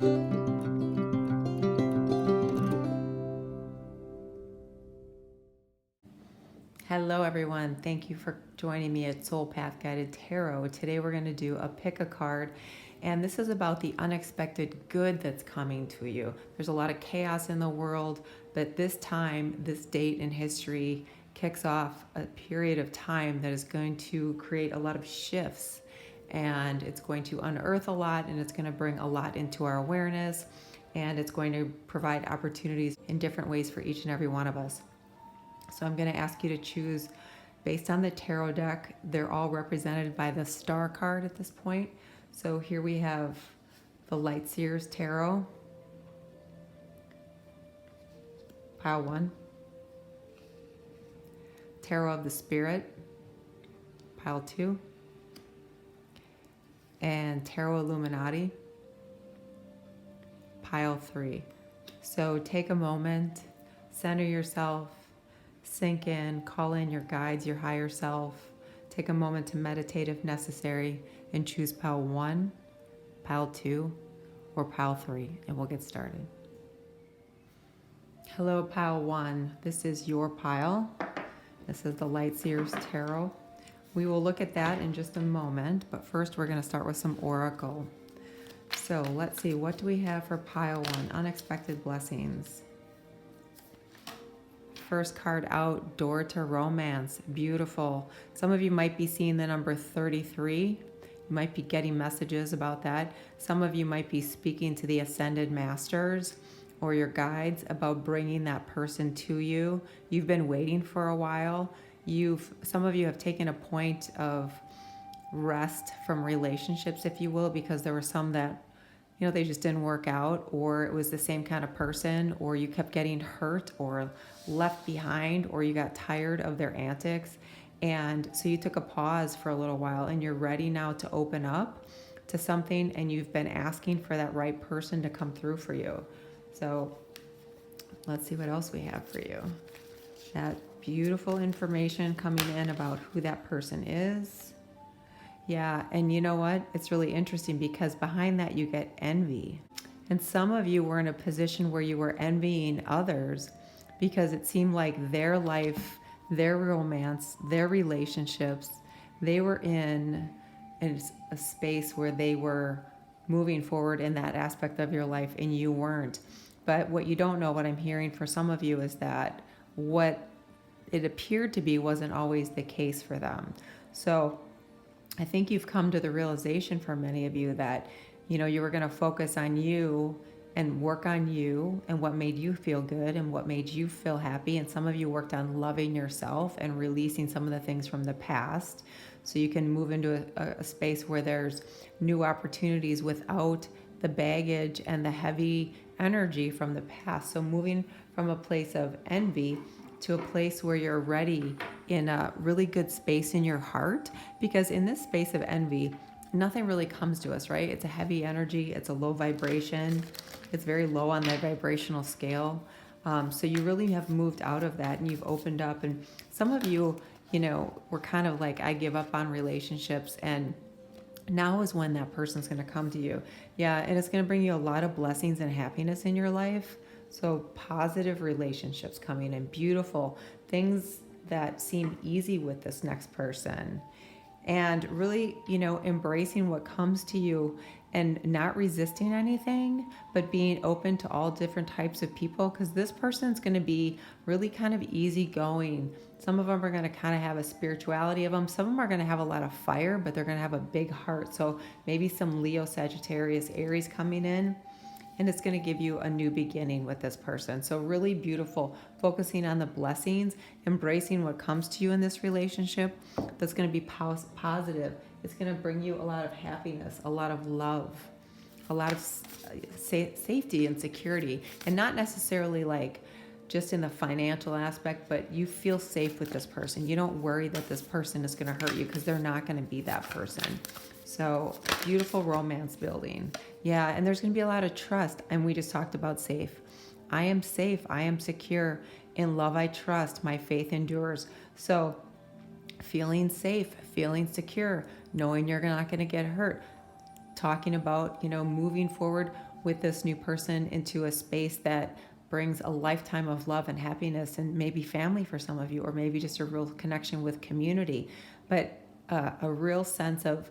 Hello everyone, thank you for joining me at Soul Path Guided Tarot. Today we're going to do a pick a card, and this is about the unexpected good that's coming to you. There's a lot of chaos in the world, but this time, this date in history kicks off a period of time that is going to create a lot of shifts, and it's going to unearth a lot, and it's going to bring a lot into our awareness, and it's going to provide opportunities in different ways for each and every one of us. So I'm going to ask you to choose based on the tarot deck. They're all represented by the star card at this point. So here we have the Lightseer's Tarot, pile 1. Tarot of the Spirit, pile 2. And Tarot Illuminati, pile 3. So take a moment, center yourself, sink in, call in your guides, your higher self. Take a moment to meditate if necessary, and choose pile 1, pile 2, or pile 3, and we'll get started. Hello, pile 1. This is your pile. This is the Lightseer's Tarot. We will look at that in just a moment, but first we're going to start with some oracle. So let's see, what do we have for pile 1? Unexpected blessings. First card out, door to romance. Beautiful. Some of you might be seeing the number 33. You might be getting messages about that. Some of you might be speaking to the ascended masters or your guides about bringing that person to you. You've been waiting for a while. Some of you have taken a point of rest from relationships, if you will, because there were some that they just didn't work out, or it was the same kind of person, or you kept getting hurt or left behind, or you got tired of their antics. And so you took a pause for a little while, and you're ready now to open up to something, and you've been asking for that right person to come through for you. So let's see what else we have for you. That beautiful information coming in about who that person is. Yeah, and you know what? It's really interesting because behind that you get envy. And some of you were in a position where you were envying others because it seemed like their life, their romance, their relationships, they were in a space where they were moving forward in that aspect of your life and you weren't. But what you don't know, what I'm hearing for some of you, is that what it appeared to be wasn't always the case for them. So I think you've come to the realization for many of you that, you were going to focus on you and work on you and what made you feel good and what made you feel happy. And some of you worked on loving yourself and releasing some of the things from the past so you can move into a space where there's new opportunities without the baggage and the heavy energy from the past. So moving from a place of envy to a place where you're ready in a really good space in your heart, because in this space of envy, nothing really comes to us, right? It's a heavy energy. It's a low vibration. It's very low on the vibrational scale. So you really have moved out of that and you've opened up. And some of you, were kind of like, I give up on relationships, and now is when that person's going to come to you. Yeah, and it's going to bring you a lot of blessings and happiness in your life. So positive relationships coming in, beautiful things that seem easy with this next person. And really, embracing what comes to you and not resisting anything, but being open to all different types of people, because this person's going to be really kind of easygoing. Some of them are going to kind of have a spirituality of them. Some of them are going to have a lot of fire, but they're going to have a big heart. So maybe some Leo, Sagittarius, Aries coming in. And it's going to give you a new beginning with this person. So really beautiful, focusing on the blessings, embracing what comes to you in this relationship. That's going to be positive. It's going to bring you a lot of happiness, a lot of love, a lot of safety and security. And not necessarily like just in the financial aspect, but you feel safe with this person. You don't worry that this person is going to hurt you, because they're not going to be that person. So beautiful romance building. Yeah, and there's going to be a lot of trust. And we just talked about safe. I am safe. I am secure. In love, I trust. My faith endures. So feeling safe, feeling secure, knowing you're not going to get hurt. Talking about, moving forward with this new person into a space that brings a lifetime of love and happiness, and maybe family for some of you, or maybe just a real connection with community, but a real sense of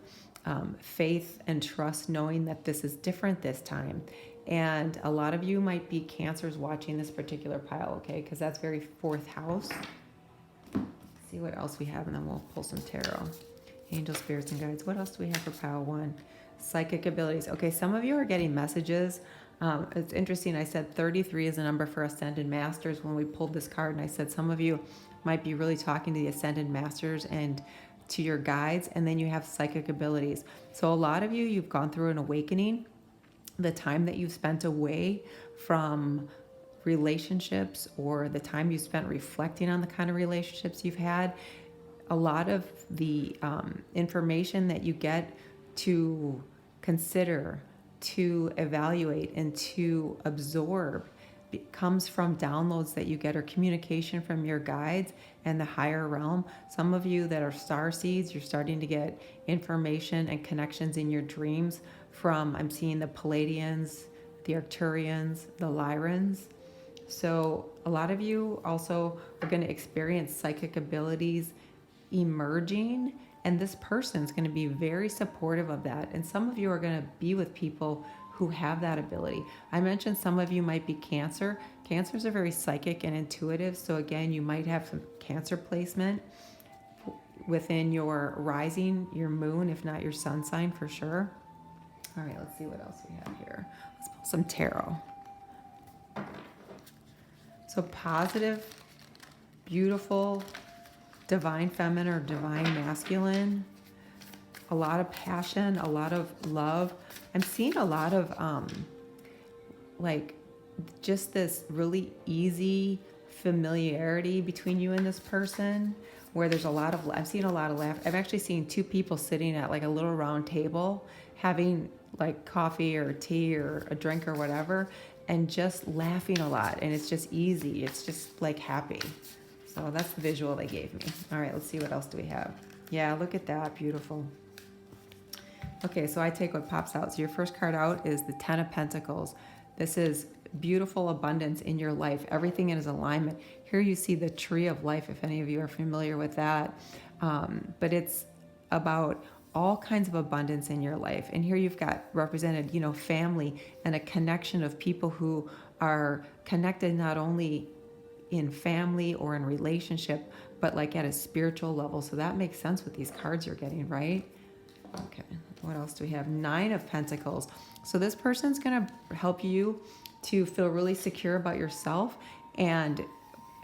faith and trust, knowing that this is different this time. And a lot of you might be Cancers watching this particular pile, okay? Because that's very fourth house. See what else we have, and then we'll pull some tarot. Angel, spirits, and guides. What else do we have for pile 1? Psychic abilities. Okay, some of you are getting messages. It's interesting. I said 33 is a number for Ascended Masters when we pulled this card, and I said some of you might be really talking to the Ascended Masters and to your guides, and then you have psychic abilities. So a lot of you, you've gone through an awakening. The time that you've spent away from relationships, or the time you spent reflecting on the kind of relationships you've had, a lot of the information that you get to consider, to evaluate, and to absorb comes from downloads that you get, or communication from your guides and the higher realm. Some of you that are star seeds, you're starting to get information and connections in your dreams from, I'm seeing the Palladians, the Arcturians, the Lyrans. So a lot of you also are going to experience psychic abilities emerging, and this person's going to be very supportive of that. And some of you are going to be with people who have that ability. I mentioned some of you might be Cancer. Cancers are very psychic and intuitive. So again, you might have some Cancer placement within your rising, your moon, if not your sun sign for sure. All right, let's see what else we have here. Let's pull some tarot. So positive, beautiful, divine feminine or divine masculine, a lot of passion, a lot of love. I'm seeing a lot of like just this really easy familiarity between you and this person, where there's a lot of, I'm seeing a lot of laugh. I've actually seen two people sitting at like a little round table having like coffee or tea or a drink or whatever, and just laughing a lot. And it's just easy. It's just like happy. So that's the visual they gave me. All right, let's see what else do we have. Yeah, look at that. Beautiful. Okay, so I take what pops out. So your first card out is the 10 of Pentacles. This is beautiful abundance in your life. Everything is alignment. Here you see the tree of life, if any of you are familiar with that. But it's about all kinds of abundance in your life. And here you've got represented, family and a connection of people who are connected not only in family or in relationship, but like at a spiritual level. So that makes sense with these cards you're getting, right? Okay, what else do we have? 9 of Pentacles. So this person's going to help you to feel really secure about yourself and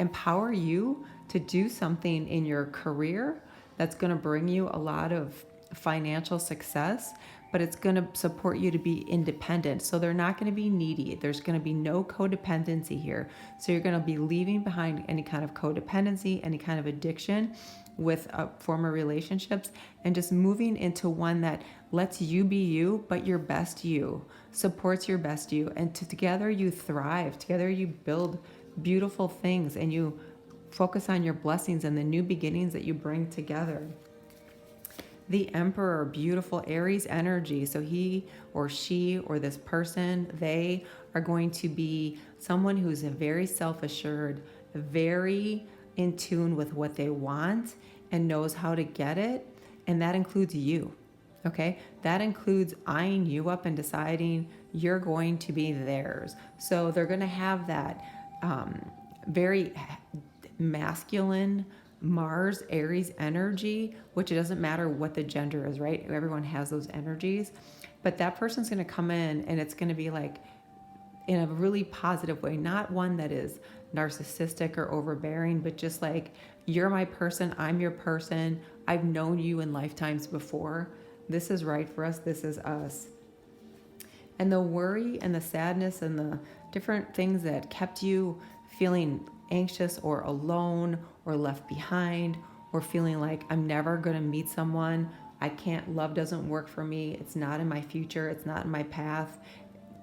empower you to do something in your career that's going to bring you a lot of financial success, but it's going to support you to be independent. So they're not going to be needy. There's going to be no codependency here. So you're going to be leaving behind any kind of codependency, any kind of addiction with former relationships, and just moving into one that lets you be you, but your best you, supports your best you. And together you thrive. Together you build beautiful things, and you focus on your blessings and the new beginnings that you bring together. The Emperor, beautiful Aries energy. So he or she or this person, they are going to be someone who's very self-assured, very in tune with what they want and knows how to get it. And that includes you. Okay? That includes eyeing you up and deciding you're going to be theirs. So they're going to have that very masculine Mars, Aries energy, which it doesn't matter what the gender is, right? Everyone has those energies. But that person's going to come in, and it's going to be like in a really positive way, not one that is narcissistic or overbearing, but just like, you're my person, I'm your person, I've known you in lifetimes before. This is right for us. This is us. And the worry and the sadness and the different things that kept you feeling anxious or alone or left behind, or feeling like I'm never going to meet someone, I can't, love doesn't work for me, it's not in my future, it's not in my path,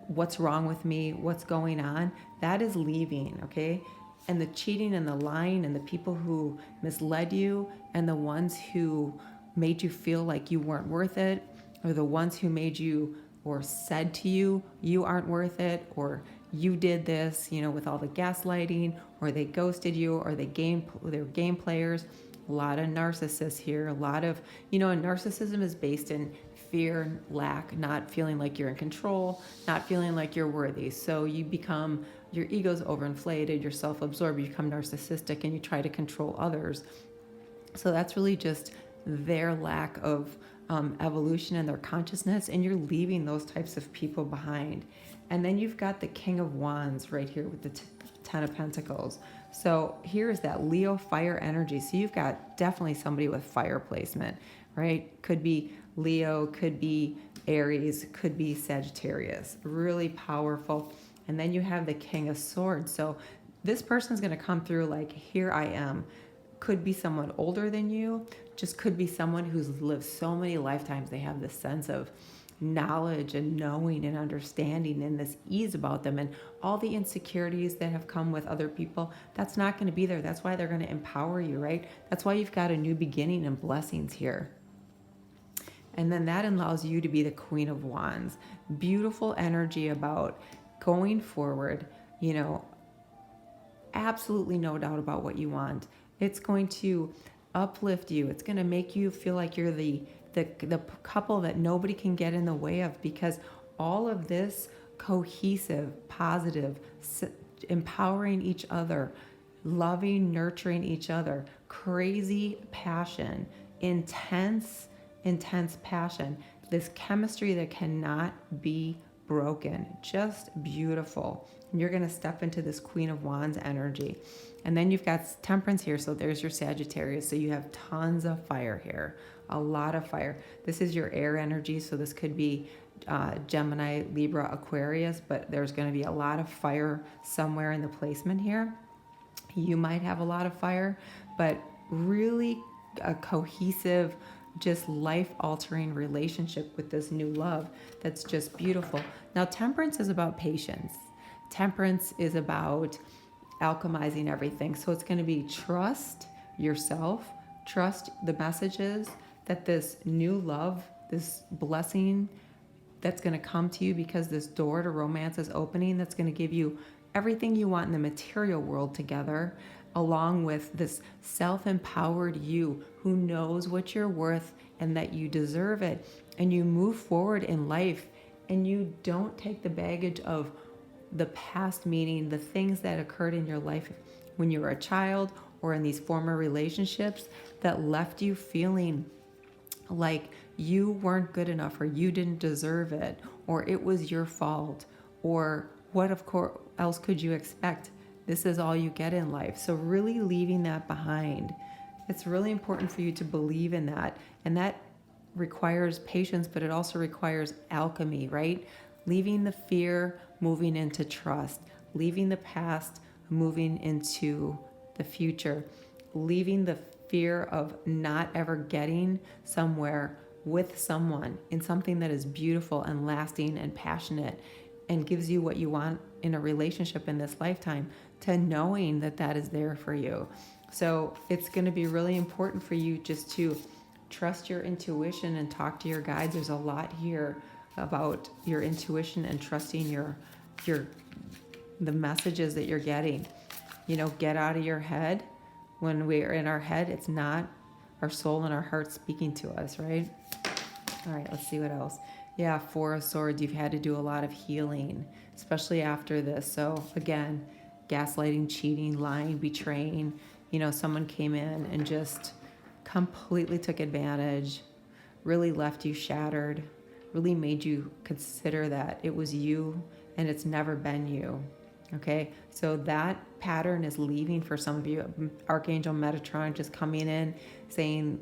what's wrong with me, what's going on, that is leaving, okay? And the cheating and the lying and the people who misled you and the ones who made you feel like you weren't worth it, or the ones who made you or said to you, you aren't worth it, or you did this, with all the gaslighting, or they ghosted you, or they're game players. A lot of narcissists here, a lot of, narcissism is based in fear, lack, not feeling like you're in control, not feeling like you're worthy. So your ego's overinflated, you're self-absorbed, you become narcissistic, and you try to control others. So that's really just their lack of evolution in their consciousness, and you're leaving those types of people behind. And then you've got the King of Wands right here with the Ten of Pentacles. So here's that Leo fire energy. So you've got definitely somebody with fire placement, right? Could be Leo, could be Aries, could be Sagittarius. Really powerful. And then you have the King of Swords. So this person's going to come through like, here I am. Could be someone older than you, just could be someone who's lived so many lifetimes. They have this sense of knowledge and knowing and understanding and this ease about them, and all the insecurities that have come with other people, that's not going to be there. That's why they're going to empower you, right? That's why you've got a new beginning and blessings here. And then that allows you to be the Queen of Wands. Beautiful energy about going forward, absolutely no doubt about what you want. It's going to uplift you. It's going to make you feel like you're the couple that nobody can get in the way of, because all of this cohesive, positive, empowering each other, loving, nurturing each other, crazy passion, intense passion, this chemistry that cannot be broken, just beautiful. And you're going to step into this Queen of Wands energy. And then you've got Temperance here, so there's your Sagittarius. So you have tons of fire here, a lot of fire. This is your air energy, so this could be Gemini, Libra, Aquarius, but there's going to be a lot of fire somewhere in the placement here. You might have a lot of fire, but really a cohesive, just life-altering relationship with this new love that's just beautiful. Now, Temperance is about patience. Temperance is about alchemizing everything. So it's going to be trust yourself, trust the messages that this new love, this blessing that's going to come to you, because this door to romance is opening, that's going to give you everything you want in the material world together, along with this self-empowered you who knows what you're worth and that you deserve it. And you move forward in life, and you don't take the baggage of the past, meaning the things that occurred in your life when you were a child or in these former relationships that left you feeling like you weren't good enough, or you didn't deserve it, or it was your fault, or what else could you expect? This is all you get in life. So really leaving that behind. It's really important for you to believe in that. And that requires patience, but it also requires alchemy, right? Leaving the fear, moving into trust. Leaving the past, moving into the future. Leaving the fear of not ever getting somewhere with someone in something that is beautiful and lasting and passionate and gives you what you want in a relationship in this lifetime, to knowing that that is there for you. So it's going to be really important for you just to trust your intuition and talk to your guides. There's a lot here about your intuition and trusting the messages that you're getting. Get out of your head. When we are in our head, it's not our soul and our heart speaking to us, right? All right, let's see what else. Yeah, Four of Swords, you've had to do a lot of healing, especially after this. So again, gaslighting, cheating, lying, betraying. Someone came in and just completely took advantage, really left you shattered, really made you consider that it was you and it's never been you. Okay, so that pattern is leaving for some of you. Archangel Metatron just coming in saying,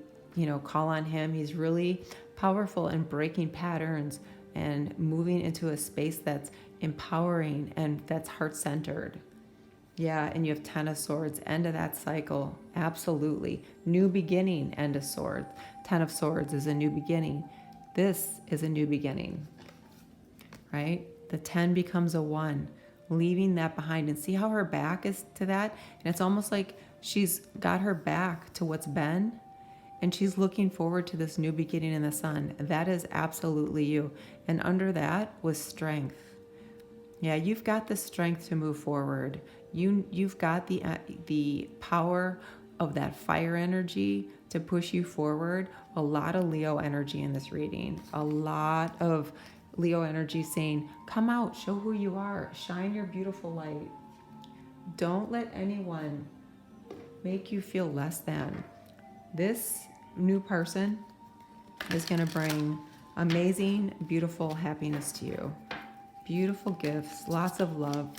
call on him. He's really powerful in breaking patterns and moving into a space that's empowering and that's heart-centered. Yeah, and you have Ten of Swords, end of that cycle. Absolutely. New beginning, end of swords. Ten of Swords is a new beginning. This is a new beginning, right? The 10 becomes a 1, leaving that behind. And see how her back is to that? And it's almost like she's got her back to what's been, And she's looking forward to this new beginning in the sun. That is absolutely you. And under that was strength. Yeah, you've got the strength to move forward. You've got the power of that fire energy to push you forward. A lot of Leo energy in this reading. A lot of Leo energy saying, come out, show who you are, shine your beautiful light. Don't let anyone make you feel less than. This new person is going to bring amazing, beautiful happiness to you. Beautiful gifts, lots of love.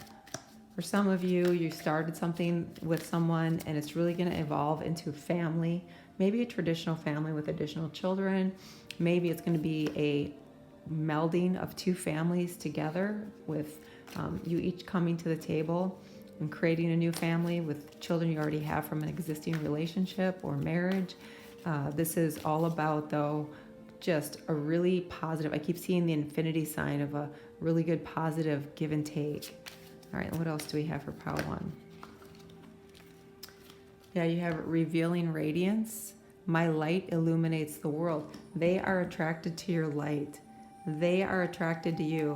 For some of you, you started something with someone and it's really going to evolve into family, maybe a traditional family with additional children. Maybe it's going to be a melding of two families together with you each coming to the table and creating a new family with children you already have from an existing relationship or marriage. This is all about, though, just a really positive, I keep seeing the infinity sign of a really good positive give and take. All right, what else do we have for pile 1? Yeah, you have revealing radiance. My light illuminates the world. They are attracted to your light. They are attracted to you.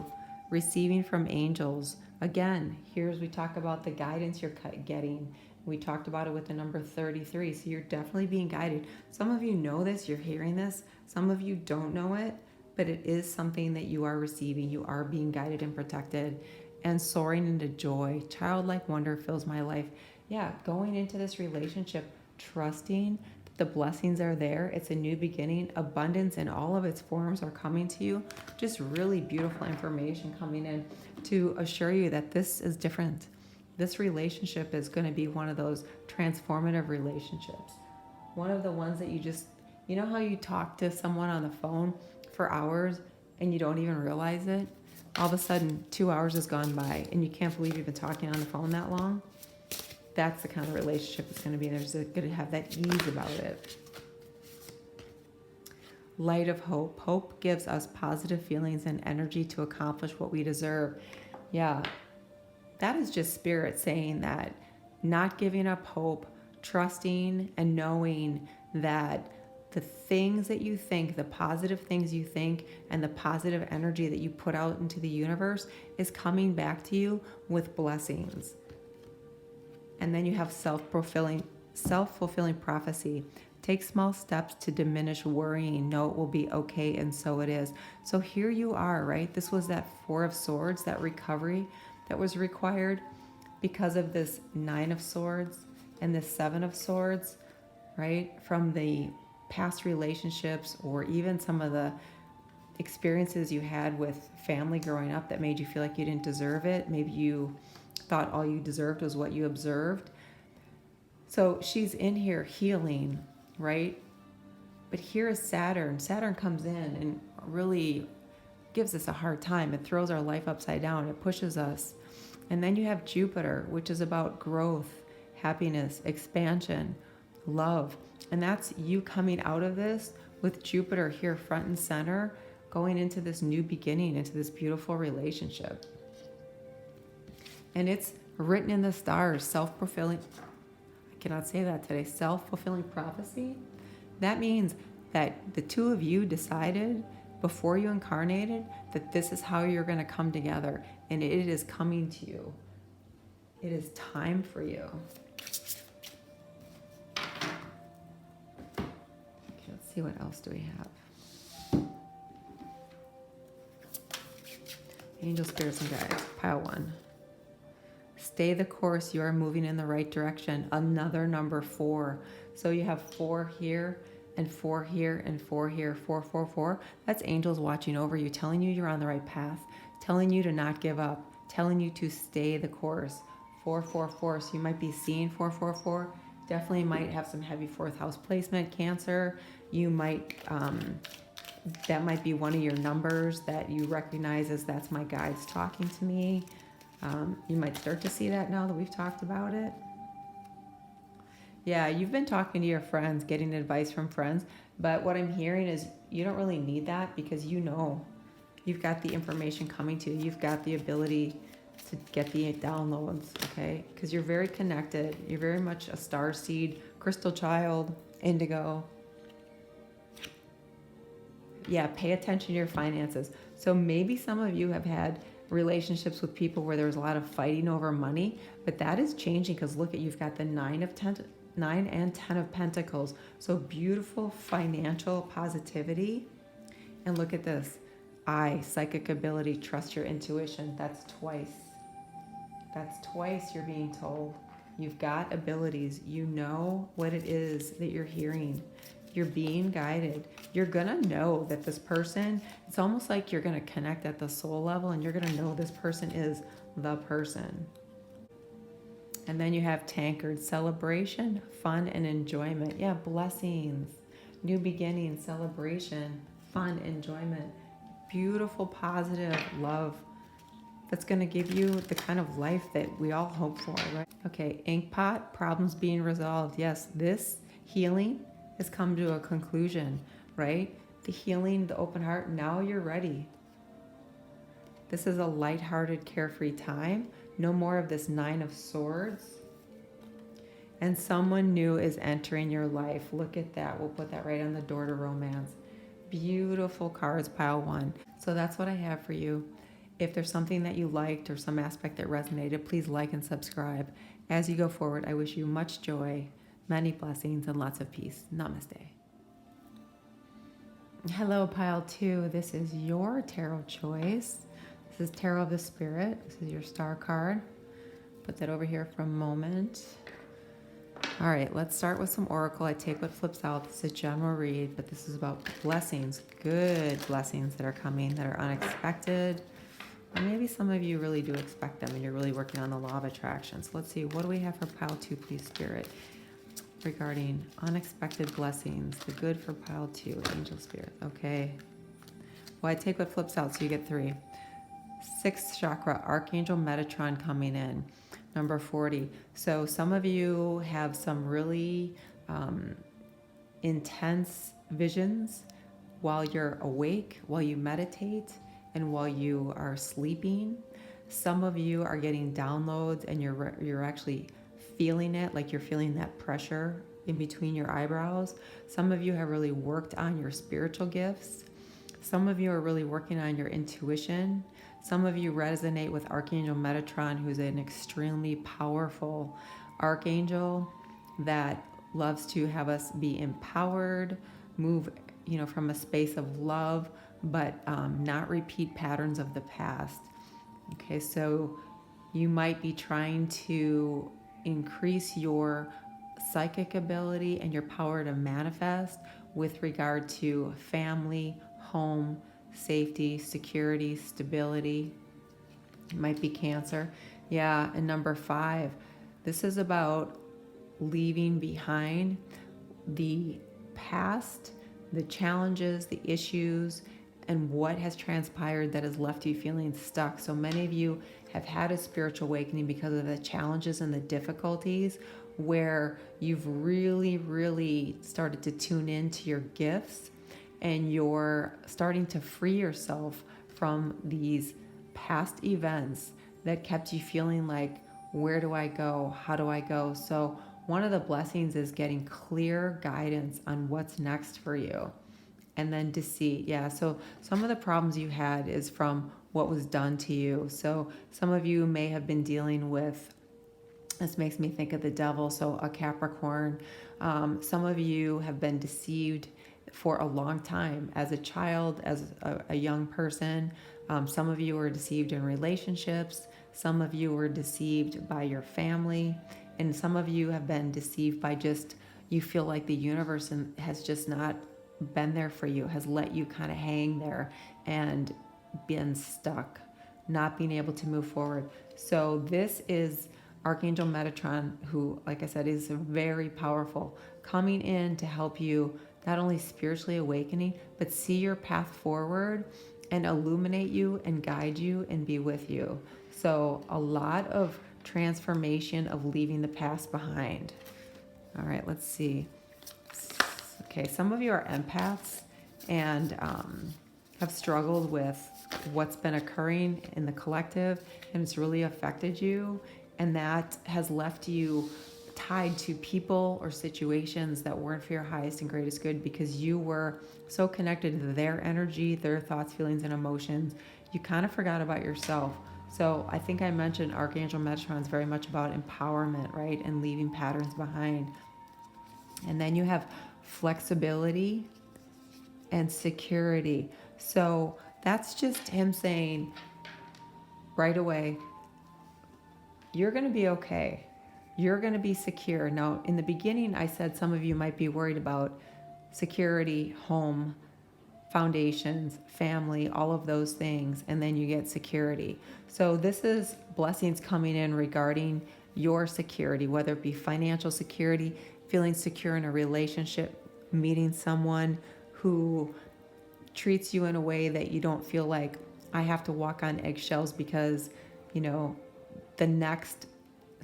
Receiving from angels. Again, here's we talk about the guidance you're getting. We talked about it with the number 33. So you're definitely being guided. Some of you know this, you're hearing this. Some of you don't know it, but it is something that you are receiving. You are being guided and protected and soaring into joy. Childlike wonder fills my life. Yeah, going into this relationship, trusting that the blessings are there. It's a new beginning. Abundance in all of its forms are coming to you. Just really beautiful information coming in to assure you that this is different. This relationship is going to be one of those transformative relationships. One of the ones that you know how you talk to someone on the phone for hours and you don't even realize it? All of a sudden, 2 hours has gone by and you can't believe you've been talking on the phone that long. That's the kind of relationship it's going to be. There's going to have that ease about it. Light of hope. Hope gives us positive feelings and energy to accomplish what we deserve. Yeah, that is just spirit saying that. Not giving up hope, trusting and knowing that the things that you think, the positive things you think, and the positive energy that you put out into the universe is coming back to you with blessings. And then you have self-fulfilling prophecy. Take small steps to diminish worrying. Know it will be okay, and so it is. So here you are, right? This was that 4 of Swords, that recovery that was required because of this 9 of Swords and this 7 of Swords, right? From the past relationships or even some of the experiences you had with family growing up that made you feel like you didn't deserve it. Maybe you thought all you deserved was what you observed. So she's in here healing, right? But here is Saturn. Saturn comes in and really gives us a hard time. It throws our life upside down. It pushes us. And then you have Jupiter, which is about growth, happiness, expansion, love. And that's you coming out of this with Jupiter here front and center, going into this new beginning, into this beautiful relationship. And it's written in the stars, self-fulfilling, I cannot say that today, self-fulfilling prophecy. That means that the two of you decided before you incarnated that this is how you're going to come together, and it is coming to you. It is time for you. Okay, let's see, what else do we have? Angel, spirits, and guides. Pile 1. Stay the course. You are moving in the right direction. Another number 4. So you have 4 here and 4 here and 4 here. 4, 4, 4. That's angels watching over you, telling you you're on the right path, telling you to not give up, telling you to stay the course. 4, 4, 4. So you might be seeing 4, 4, 4. Definitely might have some heavy 4th house placement, Cancer. You might, that might be one of your numbers that you recognize as that's my guides talking to me. You might start to see that now that we've talked about it. Yeah, you've been talking to your friends, getting advice from friends, but what I'm hearing is you don't really need that because you know you've got the information coming to you. You've got the ability to get the downloads, okay? Because you're very connected. You're very much a starseed, crystal child, indigo. Yeah, pay attention to your finances. So maybe some of you have had relationships with people where there's a lot of fighting over money, but that is changing because look at, you've got the 9 and 10 of Pentacles. So beautiful financial positivity. And look at this. Psychic ability, trust your intuition. That's twice. That's twice you're being told. You've got abilities. You know what it is that you're hearing. You're being guided. You're going to know that this person, it's almost like you're going to connect at the soul level and you're going to know this person is the person. And then you have Tankard, celebration, fun, and enjoyment. Yeah, blessings, new beginning, celebration, fun, enjoyment, beautiful, positive love. That's going to give you the kind of life that we all hope for, right? Okay, Inkpot, problems being resolved. Yes, this healing has come to a conclusion, right? The healing, the open heart, now you're ready. This is a lighthearted, carefree time. No more of this 9 of Swords. And someone new is entering your life. Look at that. We'll put that right on the door to romance. Beautiful cards, pile 1. So that's what I have for you. If there's something that you liked or some aspect that resonated, please like and subscribe. As you go forward, I wish you much joy, many blessings, and lots of peace. Namaste. Hello, pile 2. This is your tarot choice. This is Tarot of the Spirit. This is your star card. Put that over here for a moment. All right, let's start with some oracle. I take what flips out. This is a general read, but this is about blessings, good blessings that are coming, that are unexpected. Or maybe some of you really do expect them and you're really working on the law of attraction. So let's see, what do we have for pile 2, please, Spirit, regarding unexpected blessings, the good for pile 2, angel spirit. Okay. Well, I take what flips out, so you get 3. 6th chakra, Archangel Metatron coming in. Number 40. So some of you have some really intense visions while you're awake, while you meditate, and while you are sleeping. Some of you are getting downloads and you're actually feeling it, like you're feeling that pressure in between your eyebrows. Some of you have really worked on your spiritual gifts. Some of you are really working on your intuition. Some of you resonate with Archangel Metatron, who's an extremely powerful archangel that loves to have us be empowered, move, from a space of love, but not repeat patterns of the past. Okay, so you might be trying to increase your psychic ability and your power to manifest with regard to family, home, safety, security, stability. It might be Cancer. Yeah, and number 5, this is about leaving behind the past, the challenges, the issues, and what has transpired that has left you feeling stuck. So many of you have had a spiritual awakening because of the challenges and the difficulties, where you've really, really started to tune into your gifts and you're starting to free yourself from these past events that kept you feeling like, where do I go? How do I go? So one of the blessings is getting clear guidance on what's next for you. And then deceit. Yeah, so some of the problems you had is from what was done to you. So some of you may have been dealing with, this makes me think of the devil, so a Capricorn. Some of you have been deceived for a long time as a child, as a young person. Some of you were deceived in relationships. Some of you were deceived by your family. And some of you have been deceived by just, you feel like the universe has just not been there for you, has let you kind of hang there and been stuck, not being able to move forward. So this is Archangel Metatron, who, like I said, is very powerful, coming in to help you not only spiritually awakening, but see your path forward and illuminate you and guide you and be with you. So a lot of transformation, of leaving the past behind. All right, let's see. Okay, some of you are empaths and have struggled with what's been occurring in the collective, and it's really affected you, and that has left you tied to people or situations that weren't for your highest and greatest good because you were so connected to their energy, their thoughts, feelings, and emotions. You kind of forgot about yourself. So I think I mentioned Archangel Metatron is very much about empowerment, right? And leaving patterns behind. And then you have flexibility and security. So that's just him saying right away, you're going to be okay. You're going to be secure. Now, in the beginning, I said some of you might be worried about security, home, foundations, family, all of those things, and then you get security. So this is blessings coming in regarding your security, whether it be financial security, feeling secure in a relationship, meeting someone who treats you in a way that you don't feel like I have to walk on eggshells because, the next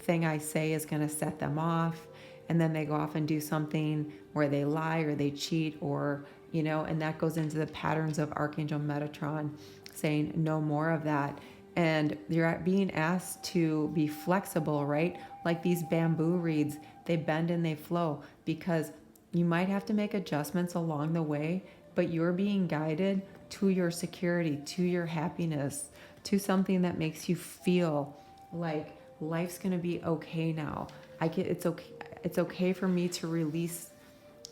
thing I say is going to set them off, and then they go off and do something where they lie or they cheat or, and that goes into the patterns of Archangel Metatron saying no more of that. And you're being asked to be flexible, right? Like these bamboo reeds, they bend and they flow because you might have to make adjustments along the way, but you're being guided to your security, to your happiness, to something that makes you feel like life's going to be okay now. It's okay for me to release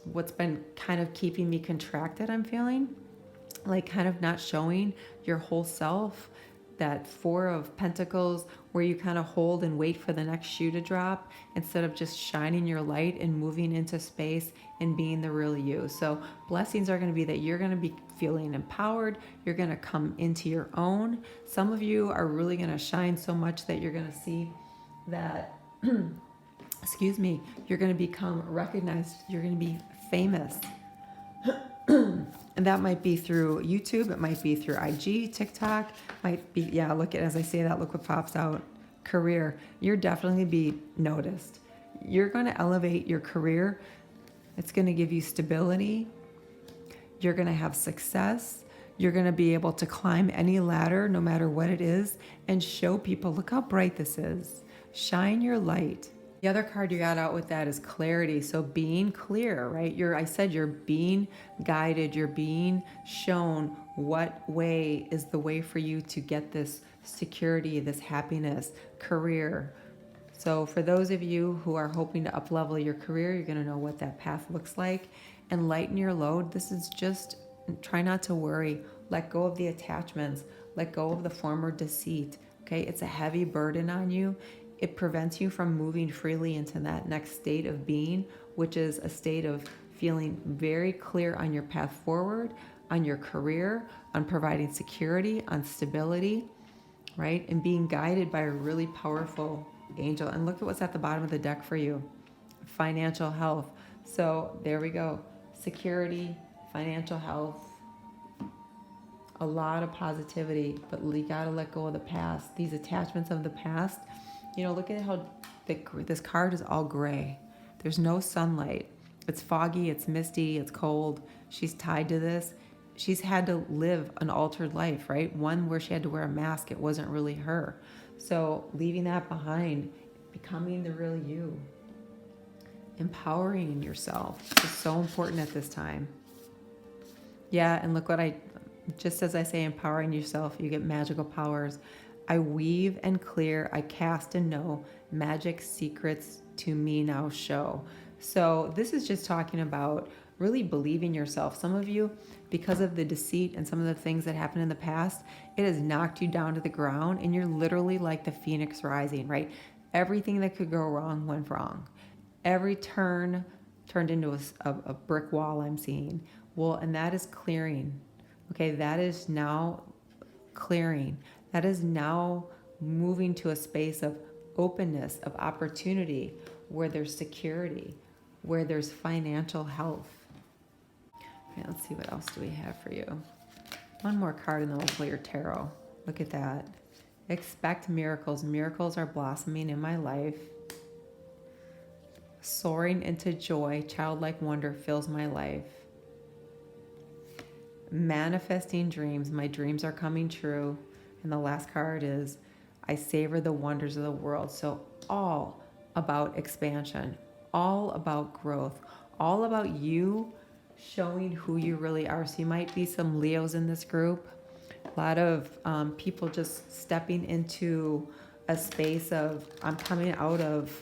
what's been kind of keeping me contracted, I'm feeling. Like kind of not showing your whole self. That Four of Pentacles where you kind of hold and wait for the next shoe to drop instead of just shining your light and moving into space and being the real you. So blessings are going to be that you're going to be feeling empowered. You're going to come into your own. Some of you are really going to shine so much that you're going to see that, excuse me, you're going to become recognized. You're going to be famous. And that might be through YouTube, it might be through IG, TikTok, might be, look at, as I say that, look what pops out. Career, you're definitely be noticed. You're going to elevate your career. It's going to give you stability. You're going to have success. You're going to be able to climb any ladder, no matter what it is, and show people, look how bright this is. Shine your light. The other card you got out with that is clarity. So being clear, right? I said you're being guided. You're being shown what way is the way for you to get this security, this happiness, career. So for those of you who are hoping to up-level your career, you're going to know what that path looks like. And lighten your load. This is just, try not to worry. Let go of the attachments. Let go of the former deceit. Okay? It's a heavy burden on you. It prevents you from moving freely into that next state of being, which is a state of feeling very clear on your path forward, on your career, on providing security, on stability, right? And being guided by a really powerful angel. And look at what's at the bottom of the deck for you. Financial health. So there we go. Security, financial health, a lot of positivity, but you got to let go of the past. These attachments of the past. Look at how this card is all gray. There's no sunlight. It's foggy, it's misty, it's cold. She's tied to this. She's had to live an altered life, right? One where she had to wear a mask. It wasn't really her. So leaving that behind, becoming the real you, empowering yourself is so important at this time. Yeah, and look what just as I say, empowering yourself, you get magical powers. I weave and clear, I cast and know, magic secrets to me now show. So this is just talking about really believing yourself. Some of you, because of the deceit and some of the things that happened in the past, it has knocked you down to the ground and you're literally like the phoenix rising, right? Everything that could go wrong went wrong. Every turn turned into a brick wall I'm seeing. Well, and that is clearing. Okay, that is now clearing. That is now moving to a space of openness, of opportunity, where there's security, where there's financial health. Okay, let's see, what else do we have for you? One more card and then we'll pull your tarot. Look at that. Expect miracles. Miracles are blossoming in my life. Soaring into joy, childlike wonder fills my life. Manifesting dreams. My dreams are coming true. And the last card is, I savor the wonders of the world. So all about expansion, all about growth, all about you showing who you really are. So you might be some Leos in this group. A lot of people just stepping into a space of, I'm coming out of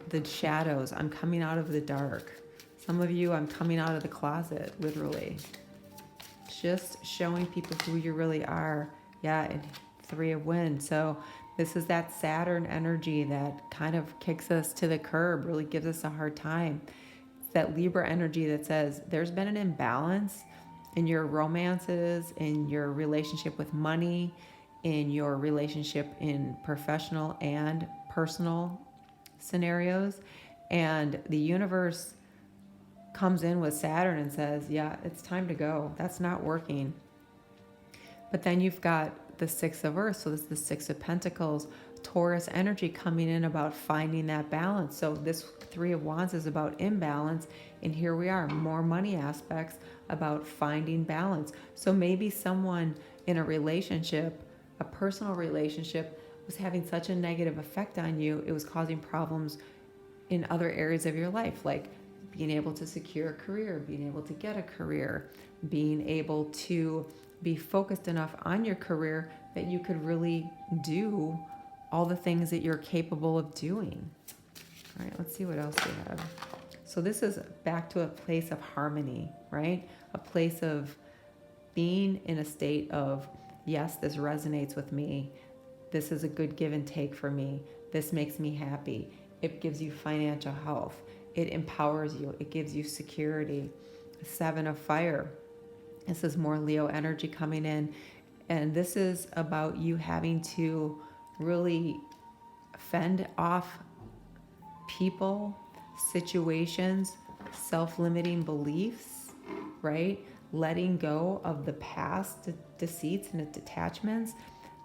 the shadows. I'm coming out of the dark. Some of you, I'm coming out of the closet, literally. Just showing people who you really are. Yeah, and 3 of Wands. So this is that Saturn energy that kind of kicks us to the curb, really gives us a hard time. It's that Libra energy that says there's been an imbalance in your romances, in your relationship with money, in your relationship in professional and personal scenarios. And the universe comes in with Saturn and says, yeah, it's time to go. That's not working. But then you've got the 6 of Earth. So this is the 6 of Pentacles, Taurus energy coming in about finding that balance. So this 3 of Wands is about imbalance. And here we are, more money aspects about finding balance. So maybe someone in a relationship, a personal relationship, was having such a negative effect on you, it was causing problems in other areas of your life, like being able to secure a career, being able to get a career, being able to be focused enough on your career that you could really do all the things that you're capable of doing. All right, let's see what else we have. So this is back to a place of harmony, right? A place of being in a state of, yes, this resonates with me. This is a good give and take for me. This makes me happy. It gives you financial health. It empowers you. It gives you security. 7 of Fire. This is more Leo energy coming in. And this is about you having to really fend off people, situations, self-limiting beliefs, right? Letting go of the past deceits and attachments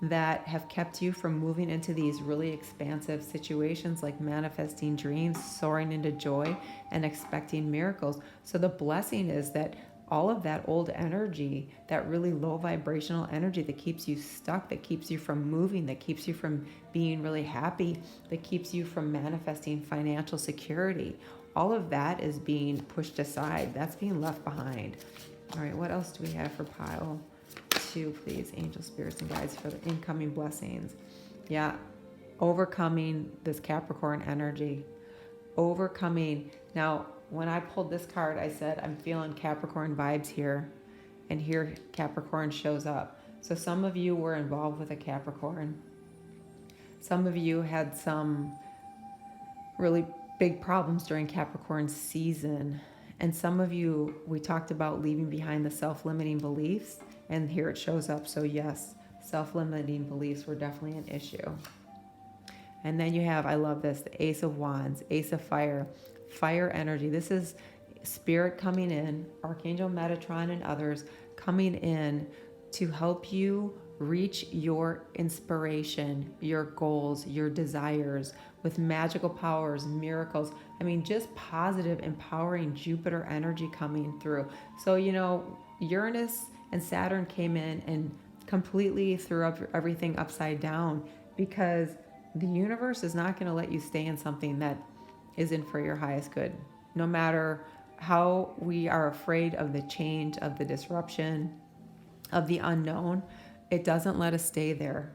that have kept you from moving into these really expansive situations, like manifesting dreams, soaring into joy, and expecting miracles. So the blessing is that all of that old energy, that really low vibrational energy that keeps you stuck, that keeps you from moving, that keeps you from being really happy, that keeps you from manifesting financial security, all of that is being pushed aside. That's being left behind. All right, what else do we have for pile 2, please? Angel, spirits, and guides for the incoming blessings. Yeah, overcoming this Capricorn energy. Overcoming. Now, when I pulled this card, I said, I'm feeling Capricorn vibes here. And here Capricorn shows up. So some of you were involved with a Capricorn. Some of you had some really big problems during Capricorn season. And some of you, we talked about leaving behind the self-limiting beliefs. And here it shows up. So yes, self-limiting beliefs were definitely an issue. And then you have, I love this, the Ace of Wands, Ace of Fire, fire energy. This is spirit coming in, Archangel Metatron and others coming in to help you reach your inspiration, your goals, your desires with magical powers, miracles. I mean, just positive, empowering Jupiter energy coming through. So, you know, Uranus and Saturn came in and completely threw up everything upside down, because the universe is not going to let you stay in something that isn't for your highest good. No matter how we are afraid of the change, of the disruption, of the unknown, it doesn't let us stay there.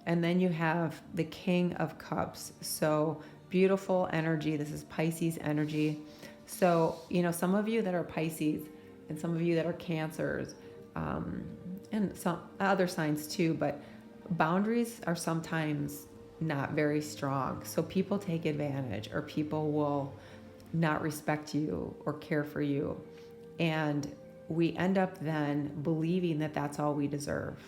And then you have the King of Cups. So beautiful energy. This is Pisces energy. So, you know, some of you that are Pisces and some of you that are Cancers, and some other signs too, but boundaries are sometimes not very strong. So people take advantage, or people will not respect you or care for you. And we end up then believing that that's all we deserve.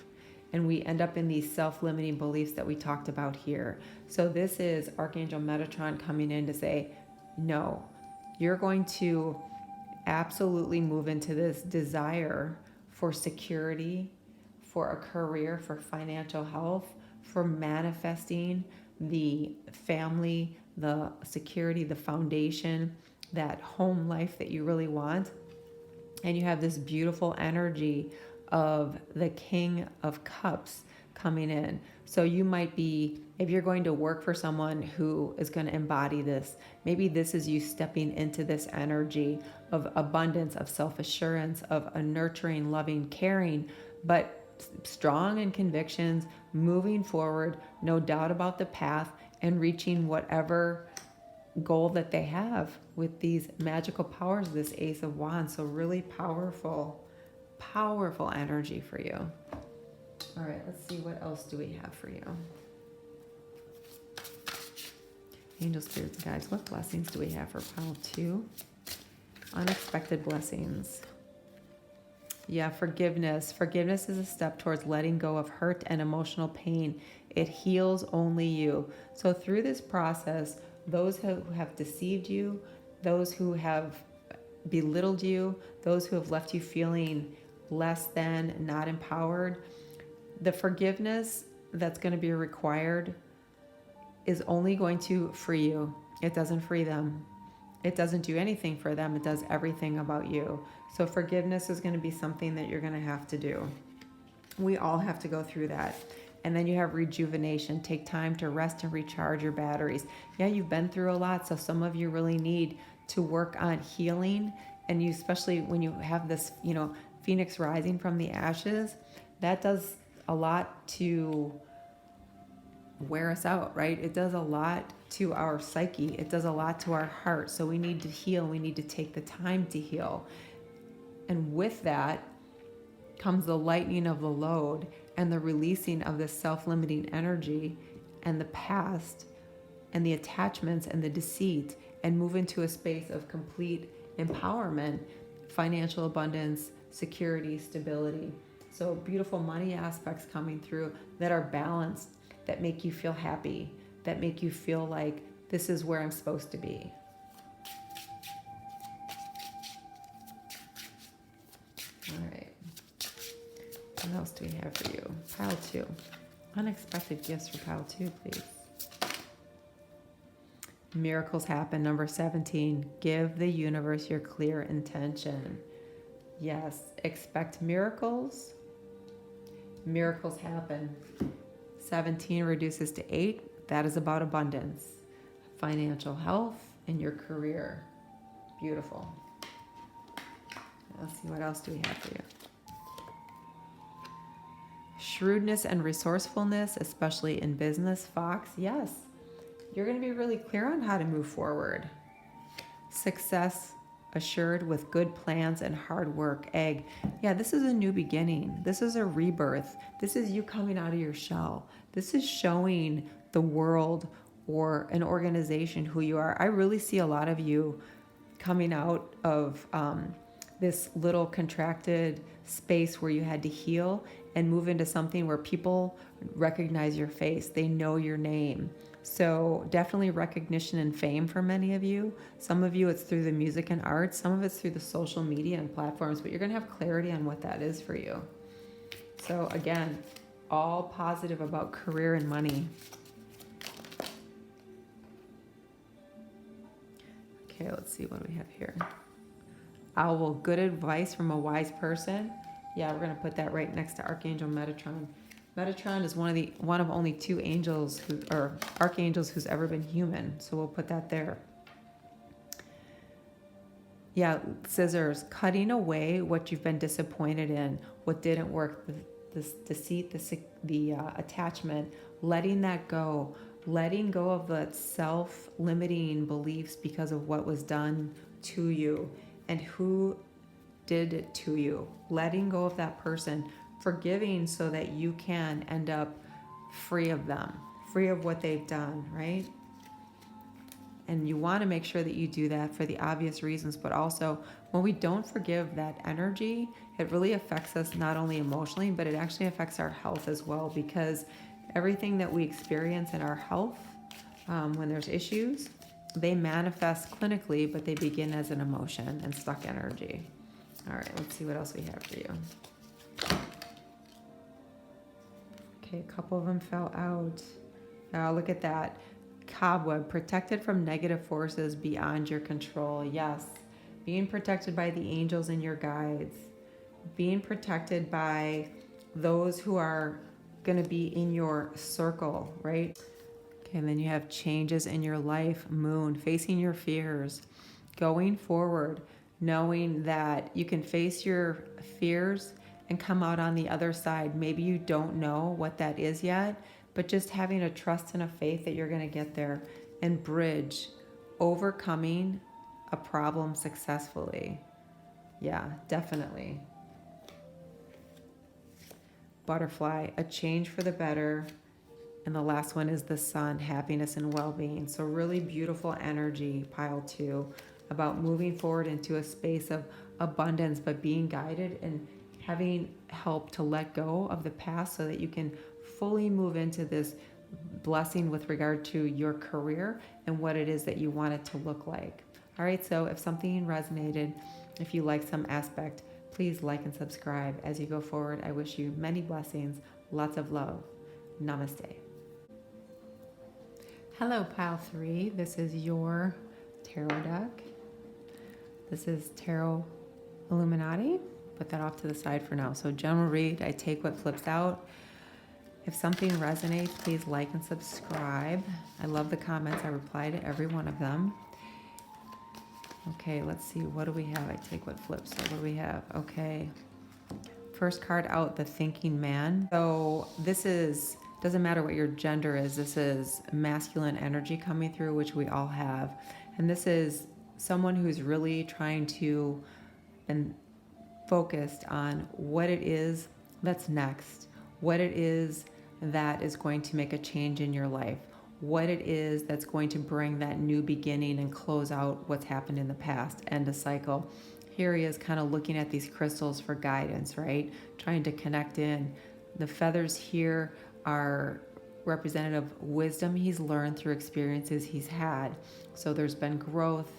And we end up in these self-limiting beliefs that we talked about here. So this is Archangel Metatron coming in to say, no, you're going to absolutely move into this desire for security, for a career, for financial health, for manifesting the family, the security, the foundation, that home life that you really want. And you have this beautiful energy of the King of Cups coming in. So you might be, if you're going to work for someone who is going to embody this, maybe this is you stepping into this energy of abundance, of self-assurance, of a nurturing, loving, caring, but strong in convictions, moving forward, no doubt about the path, and reaching whatever goal that they have with these magical powers, this Ace of Wands. So really powerful, powerful energy for you. All right, let's see, what else do we have for you? Angel, spirits, guides, what blessings do we have for pile 2? Unexpected blessings. Yeah, forgiveness. Forgiveness is a step towards letting go of hurt and emotional pain. It heals only you. So through this process, those who have deceived you, those who have belittled you, those who have left you feeling less than, not empowered, the forgiveness that's going to be required is only going to free you. It doesn't free them. It doesn't do anything for them. It does everything about you. So forgiveness is going to be something that you're going to have to do. We all have to go through that. And then you have rejuvenation. Take time to rest and recharge your batteries. Yeah, you've been through a lot, so some of you really need to work on healing. And you, especially when you have this, phoenix rising from the ashes, that does a lot to wear us out, right? It does a lot to our psyche. It does a lot to our heart. So we need to heal. We need to take the time to heal. And with that comes the lightening of the load and the releasing of this self-limiting energy and the past and the attachments and the deceit, and move into a space of complete empowerment, financial abundance, security, stability. So beautiful money aspects coming through that are balanced, that make you feel happy, that make you feel like this is where I'm supposed to be. All right. What else do we have for you? Pile 2. Unexpected gifts for pile 2, please. Miracles happen. Number 17. Give the universe your clear intention. Yes. Expect miracles. Miracles happen. 17 reduces to 8. That is about abundance, financial health, and your career. Beautiful. Let's see, what else do we have for you? Shrewdness and resourcefulness, especially in business, Fox. Yes, you're going to be really clear on how to move forward. Success assured with good plans and hard work, Egg. Yeah, this is a new beginning. This is a rebirth. This is you coming out of your shell. This is showing the world or an organization who you are. I really see a lot of you coming out of this little contracted space where you had to heal and move into something where people recognize your face. They know your name. So definitely recognition and fame for many of you. Some of you, it's through the music and arts. Some of it's through the social media and platforms, but you're going to have clarity on what that is for you. So again, all positive about career and money. Okay, let's see what we have here. Owl, good advice from a wise person. Yeah, we're going to put that right next to Archangel Metatron. Metatron is one of only 2 angels or archangels who's ever been human. So we'll put that there. Yeah, scissors, cutting away what you've been disappointed in, what didn't work, this deceit, the attachment, letting that go, letting go of the self-limiting beliefs because of what was done to you and who did it to you, letting go of that person, forgiving so that you can end up free of them, free of what they've done, right? And you want to make sure that you do that for the obvious reasons, but also when we don't forgive that energy, it really affects us not only emotionally, but it actually affects our health as well, because everything that we experience in our health, when there's issues, they manifest clinically, but they begin as an emotion and stuck energy. All right, let's see what else we have for you. Okay, a couple of them fell out. Now look at that. Cobweb, protected from negative forces beyond your control. Yes, being protected by the angels and your guides. Being protected by those who are going to be in your circle, right? Okay, and then you have changes in your life, moon, facing your fears, going forward, knowing that you can face your fears and come out on the other side. Maybe you don't know what that is yet, but just having a trust and a faith that you're going to get there and bridge overcoming a problem successfully. Yeah, definitely. Butterfly, a change for the better. And the last one is the sun, happiness and well-being. So really beautiful energy, pile 2, about moving forward into a space of abundance, but being guided and having help to let go of the past so that you can fully move into this blessing with regard to your career and what it is that you want it to look like. All right, so if something resonated, if you like some aspect, please like and subscribe. As you go forward, I wish you many blessings, lots of love. Namaste. Hello, pile 3. This is your tarot deck. This is Tarot Illuminati. Put that off to the side for now. So general read, I take what flips out. If something resonates, please like and subscribe. I love the comments. I reply to every one of them. Okay, let's see. What do we have? I take what flips. So what do we have? Okay. First card out, the thinking man. So this is, doesn't matter what your gender is, this is masculine energy coming through, which we all have. And this is someone who's really trying to and focused on what it is that's next, what it is that is going to make a change in your life, what it is that's going to bring that new beginning and close out what's happened in the past, end a cycle. Here he is kind of looking at these crystals for guidance, right? Trying to connect in. The feathers here are representative of wisdom he's learned through experiences he's had. So there's been growth,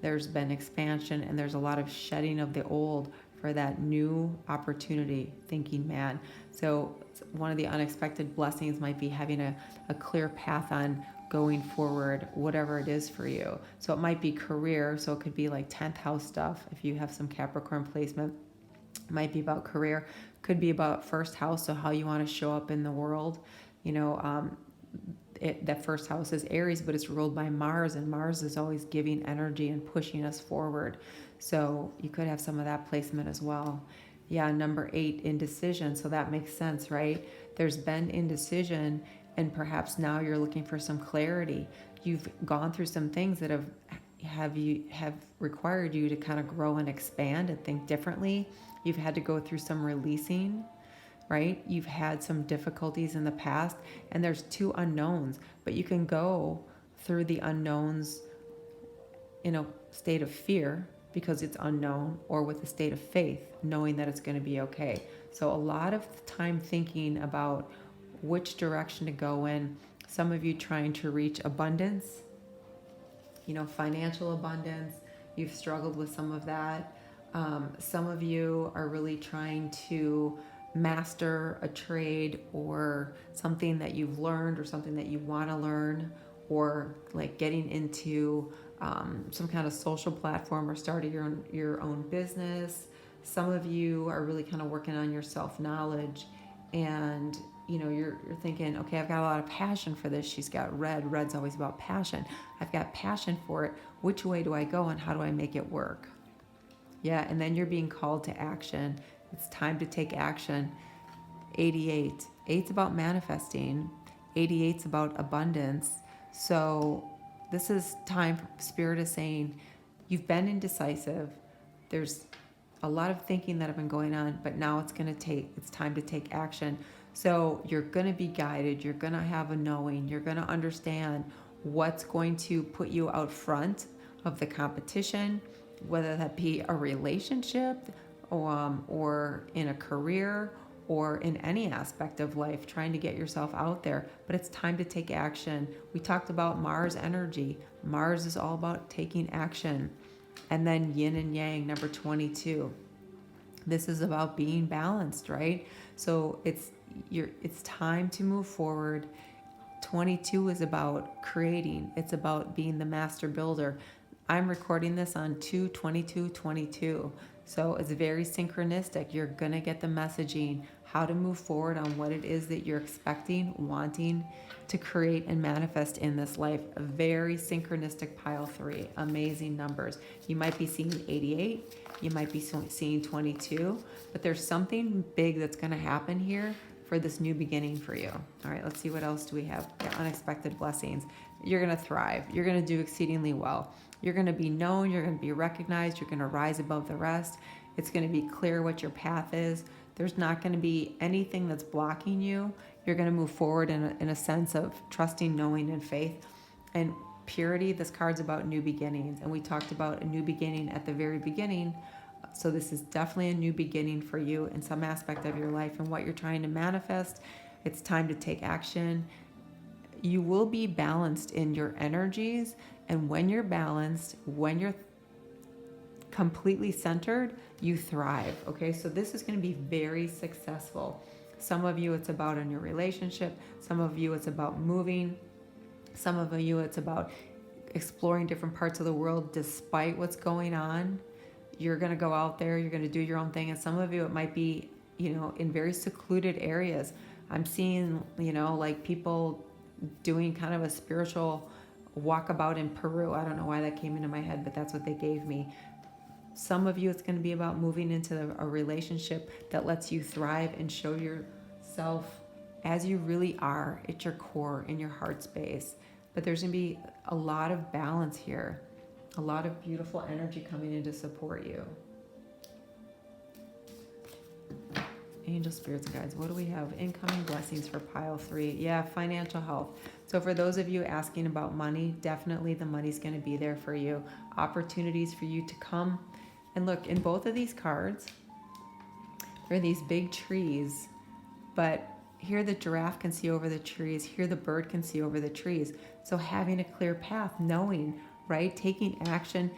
there's been expansion, and there's a lot of shedding of the old for that new opportunity, thinking man. So one of the unexpected blessings might be having a clear path on going forward, whatever it is for you. So it might be career, so it could be like 10th house stuff if you have some Capricorn placement. It might be about career, could be about first house, so how you want to show up in the world. You know, that first house is Aries, but it's ruled by Mars, and Mars is always giving energy and pushing us forward. So you could have some of that placement as well. Yeah, number 8, indecision. So that makes sense, right? There's been indecision, and perhaps now you're looking for some clarity. You've gone through some things that have required you to kind of grow and expand and think differently. You've had to go through some releasing, right? You've had some difficulties in the past, and there's 2 unknowns, but you can go through the unknowns in a state of fear because it's unknown, or with a state of faith, knowing that it's going to be okay. So a lot of time thinking about which direction to go in. Some of you trying to reach abundance, you know, financial abundance. You've struggled with some of that. Some of you are really trying to master a trade or something that you've learned or something that you want to learn, or like getting into some kind of social platform or starting your own business. Some of you are really kind of working on your self-knowledge, and you know, you're thinking, okay, I've got a lot of passion for this. She's got red. Red's always about passion. I've got passion for it. Which way do I go, and how do I make it work? Yeah, and then you're being called to action. It's time to take action. 88. 8's about manifesting. 88's about abundance. So this is time, Spirit is saying, you've been indecisive. There's a lot of thinking that have been going on, but now it's time to take action. So you're going to be guided. You're going to have a knowing. You're going to understand what's going to put you out front of the competition, whether that be a relationship or in a career or in any aspect of life, trying to get yourself out there. But it's time to take action. We talked about Mars energy. Mars is all about taking action. And then yin and yang, number 22. This is about being balanced, right? So it's time to move forward. 22 is about creating. It's about being the master builder. I'm recording this on 2/22/22. So it's very synchronistic. You're going to get the messaging how to move forward on what it is that you're expecting, wanting to create and manifest in this life. A very synchronistic pile 3, amazing numbers. You might be seeing 88, you might be seeing 22, but there's something big that's going to happen here for this new beginning for you. All right, let's see what else do we have. Unexpected blessings. You're going to thrive. You're going to do exceedingly well. You're going to be known. You're going to be recognized. You're going to rise above the rest. It's going to be clear what your path is. There's not going to be anything that's blocking you. You're going to move forward in a sense of trusting, knowing, and faith. And purity, this card's about new beginnings. And we talked about a new beginning at the very beginning. So this is definitely a new beginning for you in some aspect of your life and what you're trying to manifest. It's time to take action. You will be balanced in your energies. And when you're balanced, when you're completely centered, you thrive. Okay, so this is going to be very successful. Some of you, it's about in your relationship. Some of you, it's about moving. Some of you, it's about exploring different parts of the world despite what's going on. You're going to go out there, you're going to do your own thing. And some of you, it might be, in very secluded areas. I'm seeing, like people doing kind of a spiritual walkabout in Peru. I don't know why that came into my head, but that's what they gave me. Some of you, it's going to be about moving into a relationship that lets you thrive and show yourself as you really are at your core, in your heart space. But there's going to be a lot of balance here, a lot of beautiful energy coming in to support you. Angel, spirits, and guides. What do we have? Incoming blessings for pile 3. Yeah, financial health. So for those of you asking about money, definitely the money's going to be there for you. Opportunities for you to come. And look, in both of these cards, there are these big trees, but here the giraffe can see over the trees. Here the bird can see over the trees. So having a clear path, knowing, right? Taking action,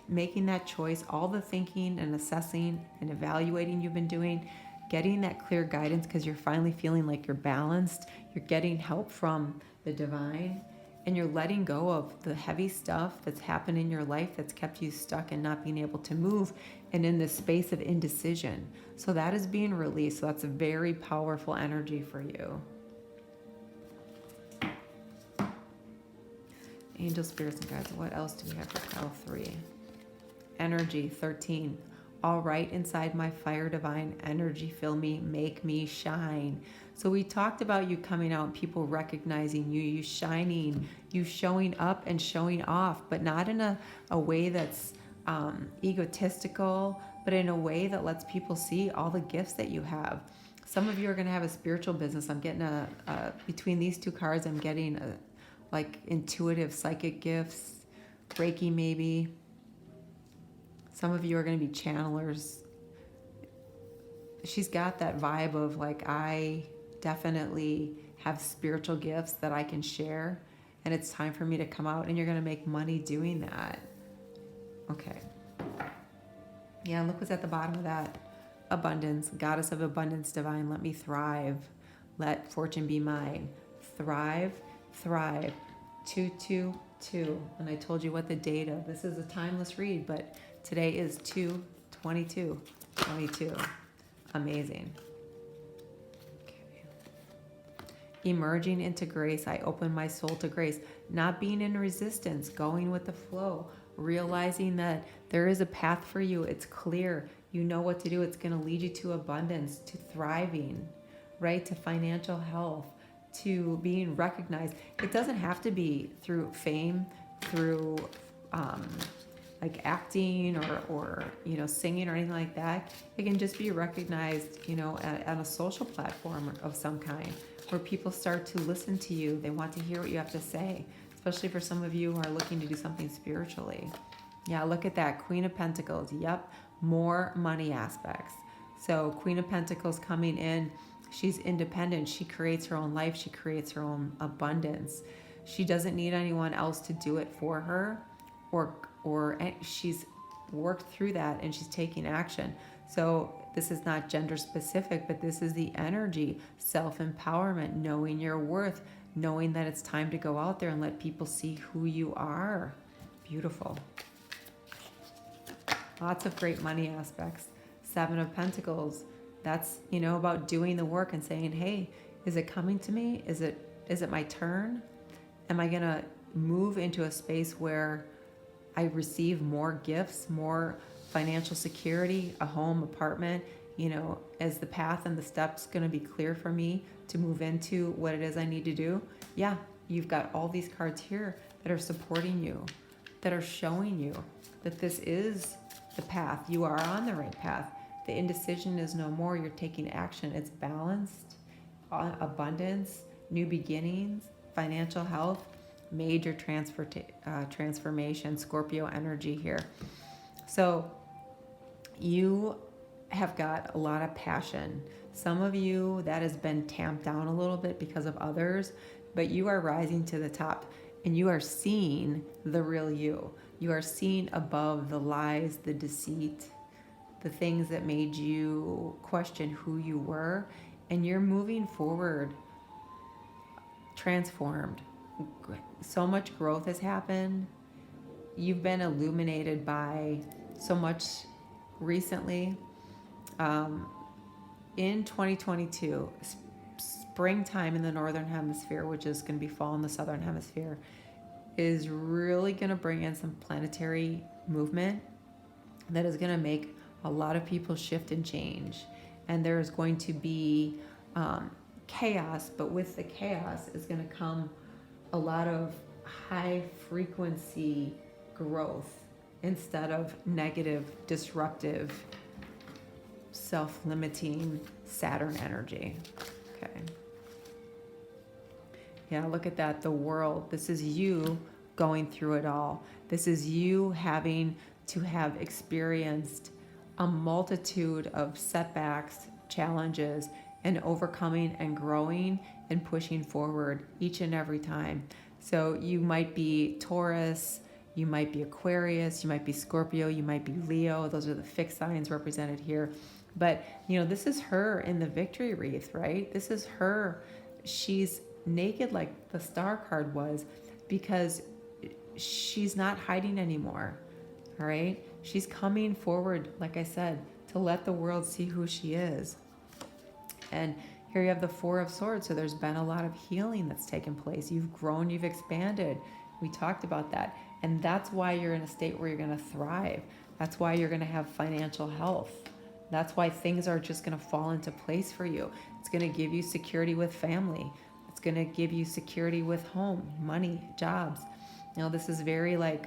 making that choice, all the thinking and assessing and evaluating you've been doing, getting that clear guidance because you're finally feeling like you're balanced. You're getting help from the divine. And you're letting go of the heavy stuff that's happened in your life that's kept you stuck and not being able to move and in this space of indecision. So that is being released. So that's a very powerful energy for you. Angel, spirits, and guides. What else do we have for pile 3? Energy, 13. All right, inside my fire divine energy, fill me, make me shine. So we talked about you coming out, people recognizing you, you shining, you showing up and showing off, but not in a way that's egotistical, but in a way that lets people see all the gifts that you have. Some of you are going to have a spiritual business. I'm getting between these two cards, I'm getting like intuitive psychic gifts, Reiki maybe. Some of you are going to be channelers. She's got that vibe of like, I definitely have spiritual gifts that I can share, and it's time for me to come out, and you're going to make money doing that. Okay. Yeah, look what's at the bottom of that. Abundance, goddess of abundance divine, let me thrive. Let fortune be mine. Thrive, thrive. 222. And I told you what the date of. This is a timeless read, but today is 2/22/22. Amazing. Okay. Emerging into grace. I open my soul to grace. Not being in resistance, going with the flow. Realizing that there is a path for you. It's clear. You know what to do. It's going to lead you to abundance, to thriving, right? To financial health, to being recognized. It doesn't have to be through fame, through like acting or singing or anything like that. It can just be recognized, at a social platform of some kind where people start to listen to you. They want to hear what you have to say, especially for some of you who are looking to do something spiritually. Yeah, look at that. Queen of Pentacles. Yep. More money aspects. So Queen of Pentacles coming in. She's independent. She creates her own life. She creates her own abundance. She doesn't need anyone else to do it for her, or she's worked through that and she's taking action. So this is not gender specific, but this is the energy, self-empowerment, knowing your worth, knowing that it's time to go out there and let people see who you are. Beautiful. Lots of great money aspects. 7 of Pentacles. That's, about doing the work and saying, hey, is it coming to me? Is it my turn? Am I going to move into a space where I receive more gifts, more financial security, a home, apartment, as the path and the steps going to be clear for me to move into what it is I need to do? Yeah, you've got all these cards here that are supporting you, that are showing you that this is the path. You are on the right path. The indecision is no more. You're taking action. It's balanced, abundance, new beginnings, financial health, major transformation, Scorpio energy here. So you have got a lot of passion. Some of you, that has been tamped down a little bit because of others, but you are rising to the top and you are seeing the real you. You are seeing above the lies, the deceit, the things that made you question who you were, and you're moving forward transformed. So much growth has happened. You've been illuminated by so much recently. In 2022, springtime in the northern hemisphere, which is going to be fall in the southern hemisphere, is really going to bring in some planetary movement that is going to make a lot of people shift and change. And there's going to be chaos, but with the chaos is going to come a lot of high frequency growth instead of negative, disruptive, self-limiting Saturn energy. Okay. Yeah, look at that. The world. This is you going through it all. This is you having to have experienced a multitude of setbacks, challenges, and overcoming and growing and pushing forward each and every time. So you might be Taurus, you might be Aquarius, you might be Scorpio, you might be Leo. Those are the fixed signs represented here. But, this is her in the victory wreath, right? This is her. She's naked like the star card was because she's not hiding anymore, all right? She's coming forward, like I said, to let the world see who she is. And here you have the Four of Swords, so there's been a lot of healing that's taken place. You've grown, you've expanded. We talked about that. And that's why you're in a state where you're going to thrive. That's why you're going to have financial health. That's why things are just going to fall into place for you. It's going to give you security with family. It's going to give you security with home, money, jobs. This is very like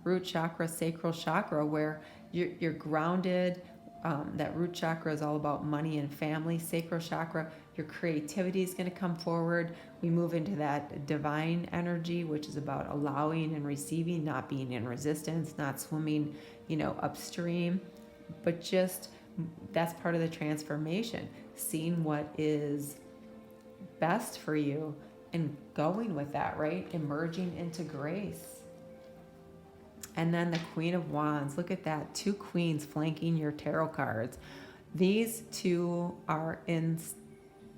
root chakra, sacral chakra, where you're grounded. That root chakra is all about money and family. Sacral chakra, your creativity is going to come forward. We move into that divine energy, which is about allowing and receiving, not being in resistance, not swimming, upstream, but just that's part of the transformation, seeing what is best for you and going with that, right? Emerging into grace. And then the Queen of Wands, look at that, 2 queens flanking your tarot cards. These two are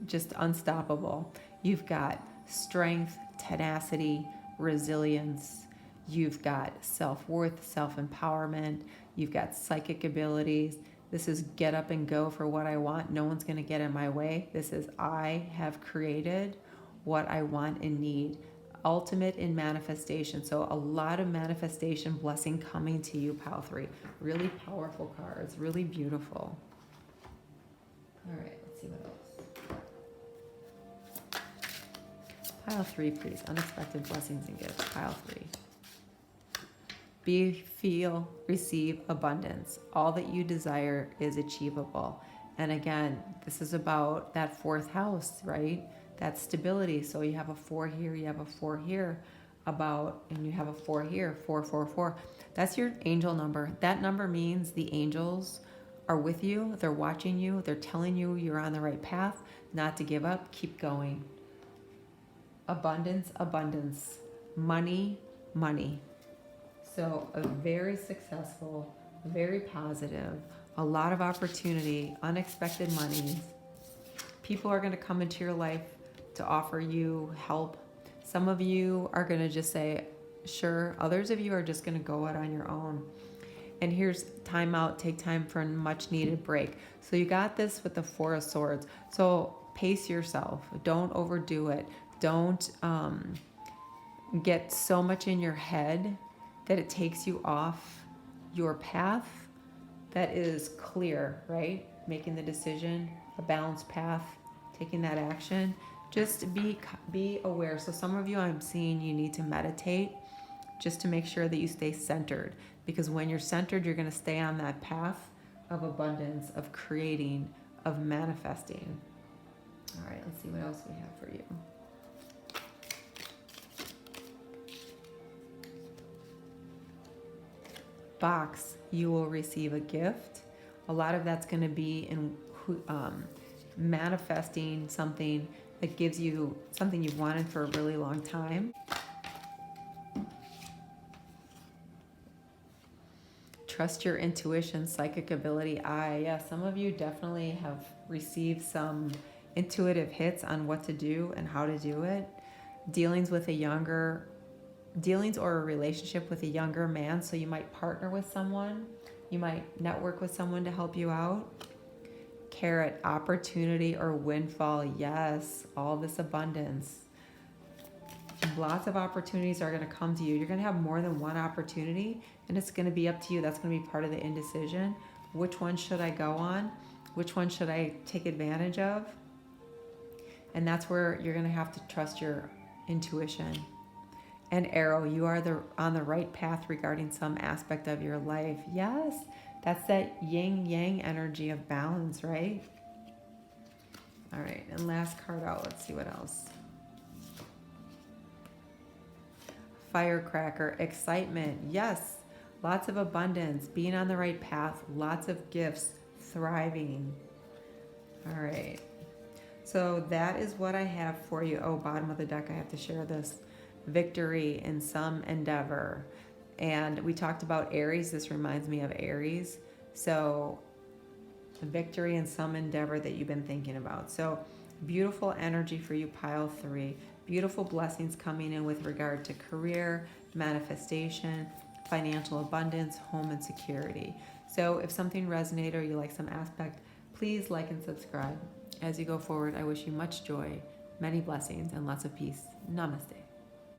just unstoppable. You've got strength, tenacity, resilience. You've got self-worth, self-empowerment. You've got psychic abilities. This is get up and go for what I want. No one's going to get in my way. This is I have created what I want and need. Ultimate in manifestation. So a lot of manifestation blessing coming to you, Pile 3. Really powerful cards. Really beautiful. All right, let's see what else. Pile 3, please. Unexpected blessings and gifts. Pile 3. Be, feel, receive abundance. All that you desire is achievable. And again, this is about that 4th house, right? That stability. So you have a 4 here, you have a 4 here, and you have a 4 here, 444. That's your angel number. That number means the angels are with you, they're watching you, they're telling you you're on the right path, not to give up, keep going. Abundance, abundance. Money, money. So a very successful, very positive, a lot of opportunity, unexpected money. People are going to come into your life to offer you help. Some of you are going to just say, sure. Others of you are just going to go out on your own. And here's time out, take time for a much needed break. So you got this with the Four of Swords. So pace yourself. Don't overdo it. Don't get so much in your head that it takes you off your path that is clear, right? Making the decision, a balanced path, taking that action. Just be aware. So some of you, I'm seeing you need to meditate just to make sure that you stay centered, because when you're centered, you're going to stay on that path of abundance, of creating, of manifesting. All right, let's see what else we have for you. Box, you will receive a gift. A lot of that's going to be in manifesting something that gives you something you've wanted for a really long time. Trust your intuition, psychic ability. Yeah, some of you definitely have received some intuitive hits on what to do and how to do it. Dealings or a relationship with a younger man. So you might partner with someone. You might network with someone to help you out. Carrot, opportunity or windfall. Yes, all this abundance. Lots of opportunities are going to come to you. You're going to have more than one opportunity, and it's going to be up to you. That's going to be part of the indecision. Which one should I go on? Which one should I take advantage of? And that's where you're going to have to trust your intuition. And arrow, you are on the right path regarding some aspect of your life. Yes, that's that yin-yang energy of balance, right? All right, and last card out. Let's see what else. Firecracker, excitement. Yes, lots of abundance, being on the right path, lots of gifts, thriving. All right. So that is what I have for you. Oh, bottom of the deck, I have to share this. Victory in some endeavor. And we talked about Aries. This reminds me of Aries. So victory in some endeavor that you've been thinking about. So beautiful energy for you, pile 3. Beautiful blessings coming in with regard to career, manifestation, financial abundance, home and security. So if something resonated or you like some aspect, please like and subscribe. As you go forward, I wish you much joy, many blessings, and lots of peace. Namaste.